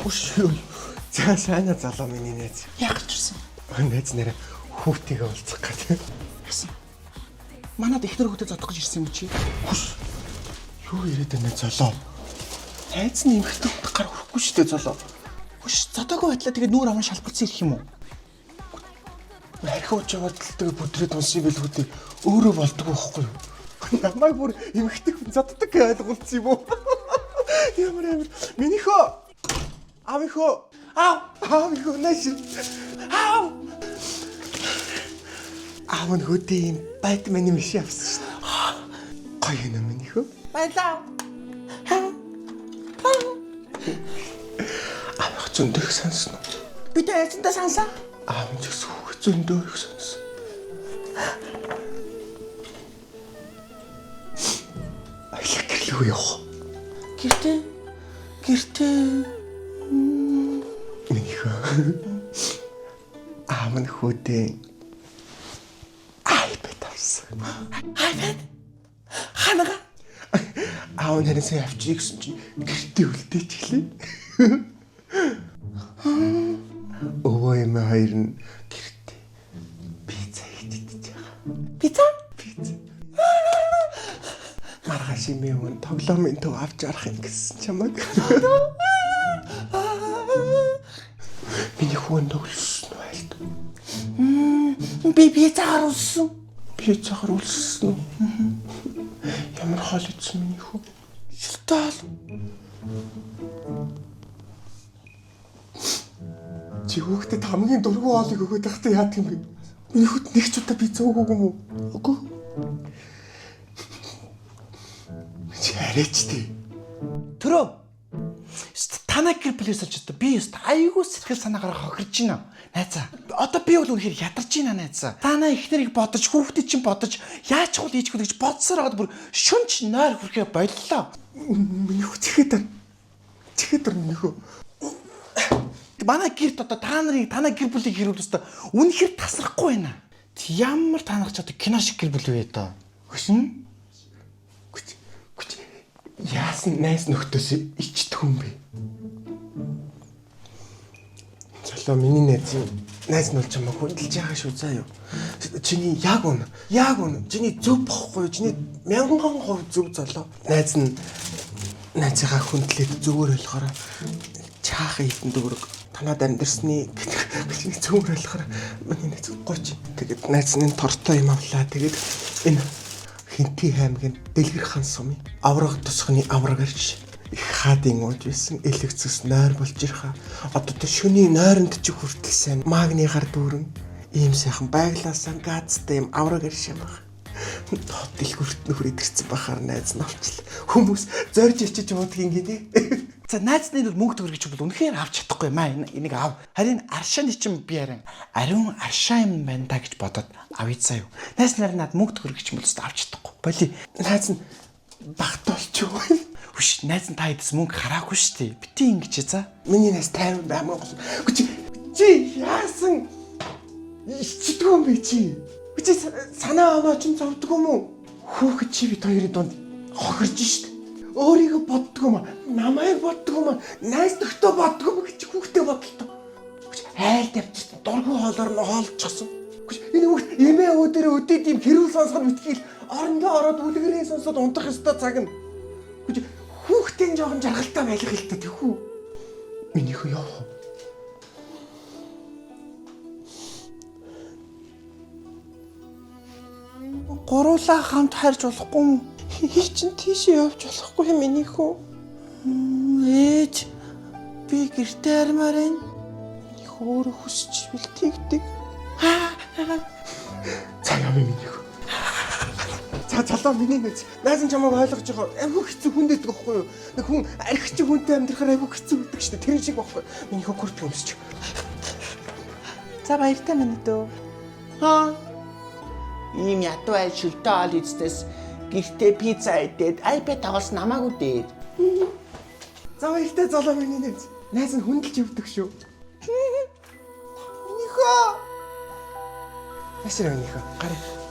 Үш юу. За сайна залуу миний найз. Яг ч ирсэн. Найз нэрээ хүүтэйгээ уулзах гэдэг. Яасан? Манад ихнэр хүүтэй зодох гэж ирсэн юм чи. Хүш. Юу яриад байна залуу? Найз нь эмхтэй хүүтэй гар хүрэхгүй шүү дээ залуу. Хүш зодоогүй байтлаа тэгээ нүүр аман шалбарцсан ирэх юм уу? Архи уучаагаар тэлтэйгээ бүдрээд унсан билгүү дээ. Өөрөө болдгоо байхгүй юу? Намайг бүр эмхтэй хүн заддаг гэж ойлгуулсан юм уу? Ямар амар. Минийхөө. Аавынхөө. Аавынхөө нааш. Аав. Аав нь хөдөө юм Бэтмен юм шиг авсан шүү дээ. Гоё юм минийхөө. Баялаа. Аавынхөө зөндөх сансан уу? Би тэ айцандаа сансаа. Аав нь ч их зөндөө их сансан. Аялах гэрлүү явах. Гэртээ. Минийхөө. Аав нь хөдөө iPad авсан. iPad. Ханага. Аав нь харин сая авчиг гэсэн чинь гэртээ үлдээч гэлээ. Өвөө юм хоёр нь гэртээ пицца идэж байгаа. Пицца? Маргааш юм юм тоглоомын төв авч арах юм гэсэн чамайг. Миний хүн төгөлсөн үү айлт. Би пиццагаар үлссэн. Пиццагаар үлссэн үү? Ямар хоол идсэн миний хүн? Шилтал. Чи хүүхдэд хамгийн дургүй хоолыг өгөөд байхдаа яадаг юм бэ? Миний хүүхд нэг ч удаа пицца өгөөгүй юм уу? Үгүй. Чи арайч тий. Төрөө. Танай гэр плюс ч одоо би өст айгүй сэтгэл санаагаар хохирж байна. Найзаа. Одоо би бол үнэхээр ядарч байна найзаа. Танай ихнэрийг бодож, хүүхдэд чинь бодож, яаж чухал ийчгүй гэж бодсоор аваад бүр шүнч нойр хүрхээ боллоо. Миний хүү чихэдэр миний хүү. Манай гэрт одоо танай гэр бүлийг хэрүүл өстө үнэхээр тасрахгүй байна. Ямар танах ч одоо кино шиг гэр бүл вэ одоо. Хүшин? Яасан найз нөхдөс ичдэг юм бэ? Залуу миний найз нь бол чамайг хүндэлж байгаа шүү заа юу. Чиний яг үн. Чиний зөв бохгүй. Чиний 1000% зөв залуу. Найзгаа хүндлээд зөвөр ойлгохоор чаахан хитэн дөрөг танад амьдрсны чиний зөвөр ойлгохоор миний найз гоч. Тэгээд найзны тортой юм авлаа. Тэгээд энэ Хинти хаймгийн дэлгэр хан сумын авраг тусхны авраг ирж их хаадын ууж байсан элэгцэс нойр болж ирхаа. Одоо тэ шөний нойронд ч хүртэл сайн магнигаар дүүрэн ийм сайхан байглаасаа газтай юм авраг ирж юм баг. Тот дэлгүрт нөхөр идэрсэн бахаар найз нь авчлаа. Хүмүүс зорж ичиж уудгийн гинэ. За найзны мөнгө төгрөг гэж бол үнэхээр авч чадахгүй маа энийг ав. Харин аршааны чинь би харин ариун аршаа юм байна да гэж бодоод авъя заа юу. Найз нар надад мөнгө төгрөг гэж бол авч чадахгүй. Боли Найз нь багтуулч юу. Хүш найз нь та эдс мөнгө хараагүй шүү дээ. Бити ингэж за. Миний найз 50 баймаа болсон. Чи яасан? Ичдэг юм бэ чи? Чи санаа оноо ч зовдөг юм уу? Хүүхэд чи бид хоёрын дунд хохирж шít. Өөрийгөө боддог юм аа. Намайг боддог юм аа. Найз нөхдөө боддог юм гэж хүүхдээ бодлоо. Айл тавьчих дургүй хоолоор нь хоолцсон. Энэ хүүхд эмээ өөдөрөө өдөөд юм хэрүүл сонсоход мэтгээл орондоо ороод үлгэрээ сонсоод унтах ёстой цаг нь. Хүүхдийн жоохон жаргалтай байх л та тэхүү. Минийхөө явах. Гуруулаа хамт харж болохгүй юм. Чинь тийшээ явж болохгүй юм минийхөө. Ээж би гэртээ армаар байна. Минийхөө өөрөө хүсч бэлтгэдэг. За яа минийхөө. За залуу миний найз нь чамайг ойлгож байгаа. Айгүй хэцүү хүн дэдэг байхгүй юу? Нэг хүн архич хүнтэй амьдрахаар айгүй хэцүү гэдэг шүү дээ. Тэр шиг байхгүй. Минийхөө гүрт өмсч. За баяртай минь дөө. Ийм ядуу айл шүлтэй ол эцэс гэртээ пицца идээд iPad тоглосон намаагүй дээр. За баяртай залуу миний найз. Найз нь хүндэлж явдаг шүү. Минийхөө. Яшраа минийхөө. Гараа.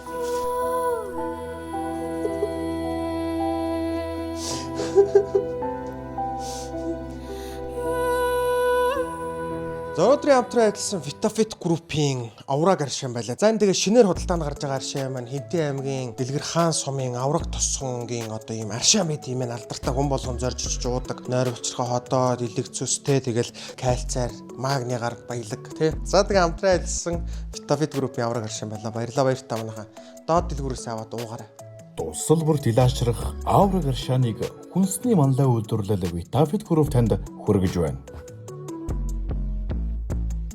За өнөөдрийн хамтран ажилласан Vitafit группийн авраг аршин байлаа. За энэ тэгээ шинээр худалдаанд гарч байгаа аршин маань Хэнтээ аймгийн Дэлгэр хаан сумын авраг тосгонгийн одоо ийм аршин байт юм байна. Алдартай хүн болгон зорж ичж уудаг. Нойр булчирхай ходоод, илэг цөстэй тэгэл кальцаар, магнигаар баялаг тий. За тэгээ хамтран ажилласан Vitafit группийн авраг аршин байлаа. Баярлалаа баяртай манайхаа. Доод дэлгүүрээс аваад уугаарай. Тусал бүр тилаашрах авраг аршааныг хүнсний манлай үйлдвэрлэл Vitafit Group танд хүргэж байна.